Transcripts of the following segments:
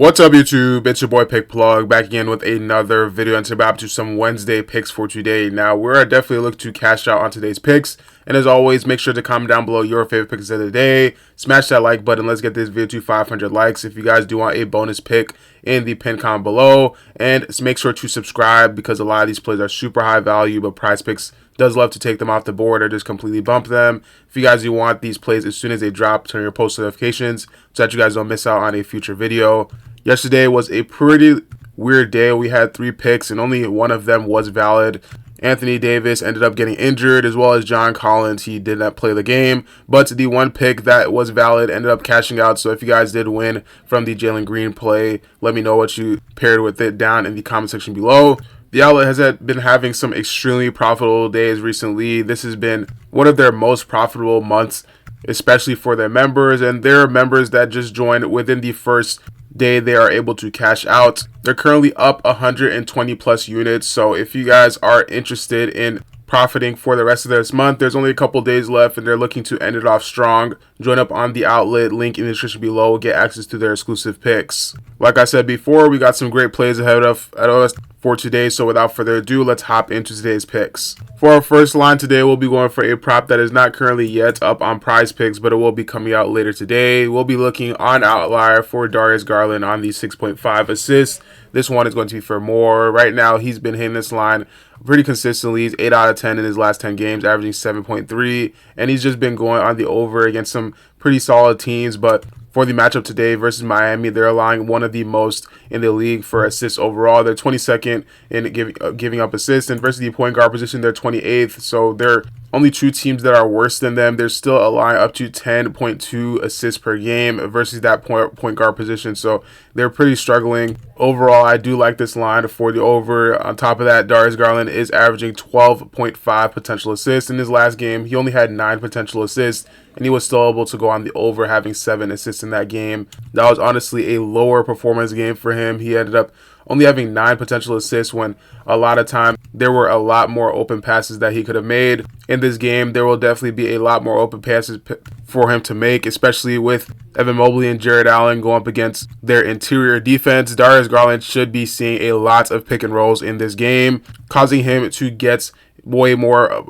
What's up, YouTube? It's your boy Pick Plug back again with another video, and today I'm up to some Wednesday picks for today. Now, we're definitely looking to cash out on today's picks, and as always, make sure to comment down below your favorite picks of the day. Smash that like button. Let's get this video to 500 likes. If you guys do want a bonus pick in the pinned comment below, and make sure to subscribe because a lot of these plays are super high value, but PrizePicks does love to take them off the board or just completely bump them. If you guys do want these plays as soon as they drop, turn your post notifications so that you guys don't miss out on a future video. Yesterday was a pretty weird day. We had 3 picks and only one of them was valid. Anthony Davis ended up getting injured, as well as John Collins. He did not play the game, but the one pick that was valid ended up cashing out. So if you guys did win from the Jalen Green play, let me know what you paired with it down in the comment section below. The outlet has been having some extremely profitable days recently. This has been one of their most profitable months, especially for their members, and their members that just joined within the first day they are able to cash out. They're currently up 120 plus units, so if you guys are interested in profiting for the rest of this month, there's only a couple days left and they're looking to end it off strong. Join up on the outlet, link in the description below, get access to their exclusive picks. Like I said before, we got some great plays ahead of us for today, so without further ado, let's hop into today's picks. For our first line today, we'll be going for a prop that is not currently yet up on PrizePicks, but it will be coming out later today. We'll be looking on outlier for Darius Garland on the 6.5 assists. This one is going to be for more. Right now, he's been hitting this line pretty consistently. He's 8 out of 10 in his last 10 games, averaging 7.3, and he's just been going on the over against some pretty solid teams. But for the matchup today versus Miami, they're allowing one of the most in the league for assists overall. They're 22nd in giving up assists, and versus the point guard position, they're 28th. So they're only 2 teams that are worse than them. They're still allowing up to 10.2 assists per game versus that point guard position. So they're pretty struggling. Overall, I do like this line for the over. On top of that, Darius Garland is averaging 12.5 potential assists. In his last game, he only had 9 potential assists, and he was still able to go on the over, having 7 assists in that game. That was honestly a lower performance game for him. He ended up only having 9 potential assists when a lot of time there were a lot more open passes that he could have made. In this game, there will definitely be a lot more open passes for him to make, especially with Evan Mobley and Jared Allen going up against their interior defense. Darius Garland should be seeing a lot of pick and rolls in this game, causing him to get way more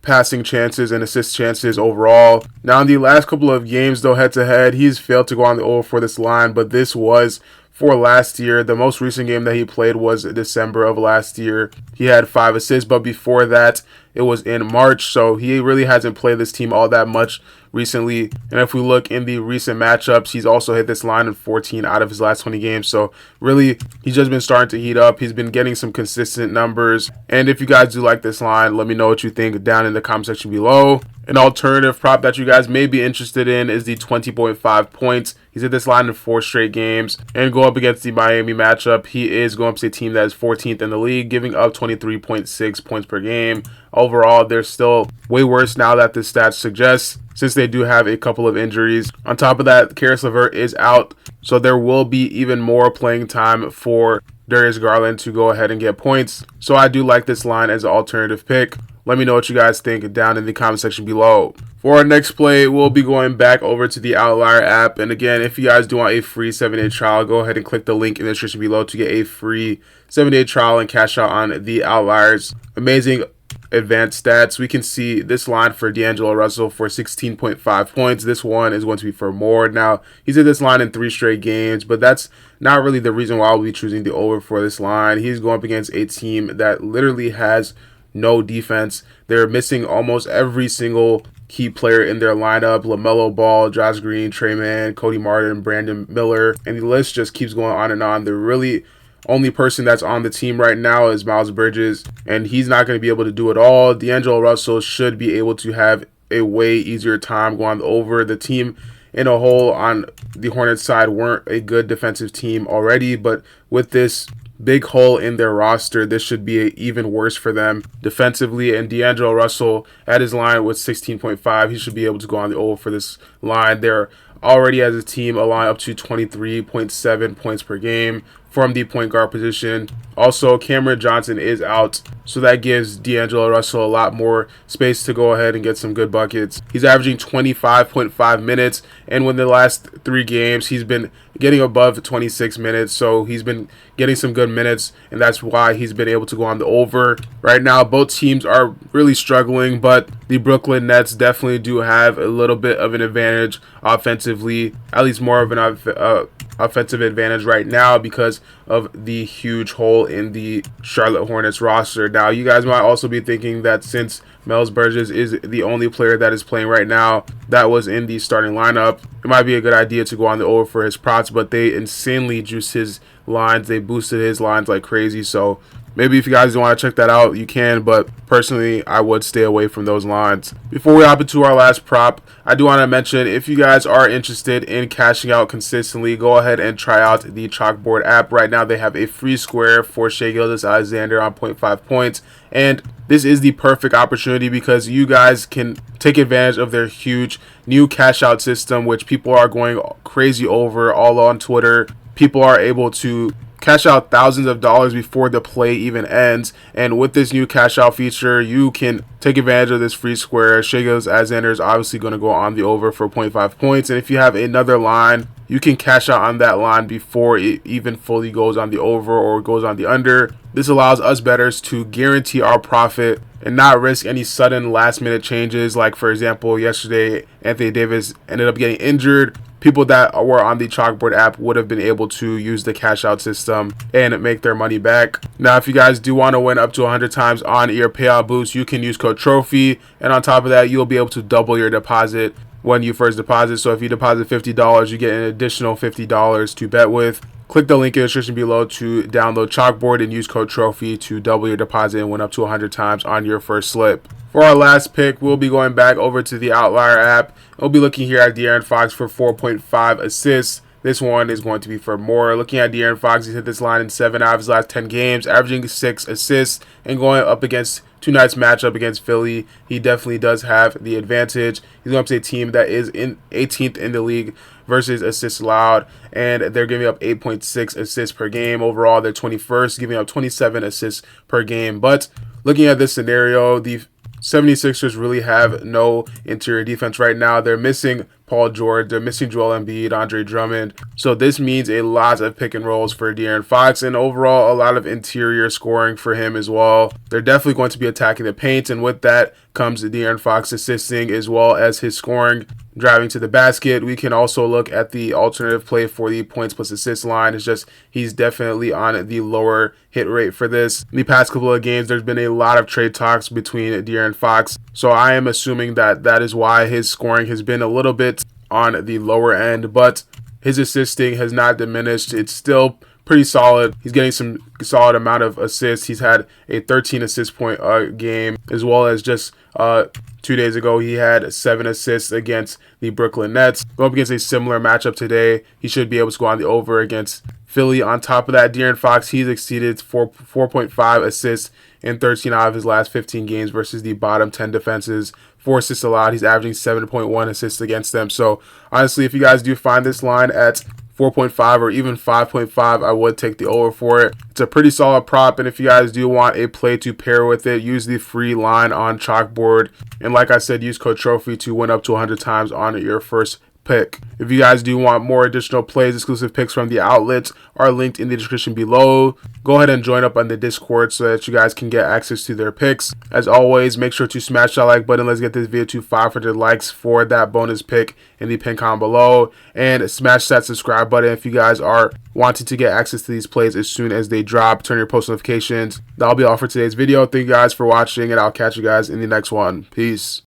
passing chances and assist chances overall. Now, in the last couple of games, though, head-to-head, he's failed to go on the over for this line, but this was for last year. The most recent game that he played was December of last year. He had 5 assists, but before that, it was in March, so he really hasn't played this team all that much recently. And if we look in the recent matchups, he's also hit this line in 14 out of his last 20 games. So really, he's just been starting to heat up. He's been getting some consistent numbers. And if you guys do like this line, let me know what you think down in the comment section below. An alternative prop that you guys may be interested in is the 20.5 points. He's hit this line in 4 straight games. And go up against the Miami matchup, he is going up to a team that is 14th in the league, giving up 23.6 points per game. Overall, they're still way worse now that the stats suggest, since they do have a couple of injuries. On top of that, Caris LeVert is out, so there will be even more playing time for Darius Garland to go ahead and get points. So I do like this line as an alternative pick. Let me know what you guys think down in the comment section below. For our next play, we'll be going back over to the Outlier app. And again, if you guys do want a free 7-day trial, go ahead and click the link in the description below to get a free 7-day trial and cash out on the Outlier's amazing advanced stats. We can see this line for DAngelo Russell for 16.5 points. This one is going to be for more. Now, he's in this line in 3 straight games, but that's not really the reason why I'll be choosing the over for this line. He's going up against a team that literally has no defense. They're missing almost every single key player in their lineup: LaMelo Ball, Josh Green, Trey Mann, Cody Martin, Brandon Miller, and the list just keeps going on and on. They're really only person that's on the team right now is Miles Bridges, and he's not going to be able to do it all. DAngelo Russell should be able to have a way easier time going over. The team in a whole on the Hornets side weren't a good defensive team already, but with this big hole in their roster, this should be even worse for them defensively. And DAngelo Russell at his line with 16.5, he should be able to go on the over for this line. They're already as a team allowing up to 23.7 points per game from the point guard position. Also, Cameron Johnson is out, so that gives D'Angelo Russell a lot more space to go ahead and get some good buckets. He's averaging 25.5 minutes, and within the last 3 games, he's been getting above 26 minutes, so he's been getting some good minutes, and that's why he's been able to go on the over. Right now, both teams are really struggling, but the Brooklyn Nets definitely do have a little bit of an advantage offensively, at least more of an offensive advantage right now because of the huge hole in the Charlotte Hornets roster. Now, you guys might also be thinking that since Miles Bridges is the only player that is playing right now that was in the starting lineup, it might be a good idea to go on the over for his props, but they insanely juiced his lines. They boosted his lines like crazy, so maybe if you guys want to check that out, you can, but personally, I would stay away from those lines. Before we hop into our last prop, I do want to mention, if you guys are interested in cashing out consistently, go ahead and try out the Chalkboard app. Right now, they have a free square for Shai Gilgeous-Alexander on 0.5 points, and this is the perfect opportunity because you guys can take advantage of their huge new cash out system, which people are going crazy over all on Twitter. People are able to cash out thousands of dollars before the play even ends, and with this new cash out feature, you can take advantage of this free square. Shai Gilgeous-Alexander is obviously going to go on the over for 0.5 points, and if you have another line, you can cash out on that line before it even fully goes on the over or goes on the under. This allows us bettors to guarantee our profit and not risk any sudden last minute changes. Like, for example, yesterday Anthony Davis ended up getting injured. People that were on the Chalkboard app would have been able to use the cash out system and make their money back. Now, if you guys do want to win up to 100 times on your payout boost, you can use code TROPHY, and on top of that, you'll be able to double your deposit when you first deposit. So if you deposit $50, you get an additional $50 to bet with. Click the link in the description below to download Chalkboard and use code TROPHY to double your deposit and win up to 100 times on your first slip. For our last pick, we'll be going back over to the Outlier app. We'll be looking here at De'Aaron Fox for 4.5 assists. This one is going to be for more. Looking at De'Aaron Fox, he's hit this line in 7 out of his last 10 games, averaging 6 assists, and going up against tonight's matchup against Philly, he definitely does have the advantage. He's going up to a team that is in 18th in the league versus assists allowed, and they're giving up 8.6 assists per game. Overall, they're 21st, giving up 27 assists per game. But looking at this scenario, the 76ers really have no interior defense right now. They're missing Paul George, they're missing Joel Embiid, Andre Drummond. So this means a lot of pick and rolls for De'Aaron Fox, and overall a lot of interior scoring for him as well. They're definitely going to be attacking the paint, and with that comes De'Aaron Fox assisting as well as his scoring, driving to the basket. We can also look at the alternative play for the points plus assist line. It's just he's definitely on the lower hit rate for this. In the past couple of games, there's been a lot of trade talks between De'Aaron Fox, so I am assuming that that is why his scoring has been a little bit on the lower end, but his assisting has not diminished. It's still pretty solid. He's getting some solid amount of assists. He's had a 13 assist point game, as well as just 2 days ago he had 7 assists against the Brooklyn Nets. Going up against a similar matchup today, he should be able to go on the over against Philly. On top of that, De'Aaron Fox, he's exceeded 4.5 assists in 13 out of his last 15 games versus the bottom 10 defenses. 4 assists allowed. He's averaging 7.1 assists against them. So honestly, if you guys do find this line at 4.5 or even 5.5, I would take the over for it. It's a pretty solid prop, and if you guys do want a play to pair with it, use the free line on Chalkboard. And like I said, use code TROPHY to win up to 100 times on your first pick. If you guys do want more additional plays, exclusive picks from the outlets are linked in the description below. Go ahead and join up on the Discord so that you guys can get access to their picks. As always, make sure to smash that like button. Let's get this video to 500 likes for that bonus pick in the pin comment below, and smash that subscribe button if you guys are wanting to get access to these plays as soon as they drop. Turn your post notifications. That'll be all for today's video. Thank you guys for watching, and I'll catch you guys in the next one. Peace.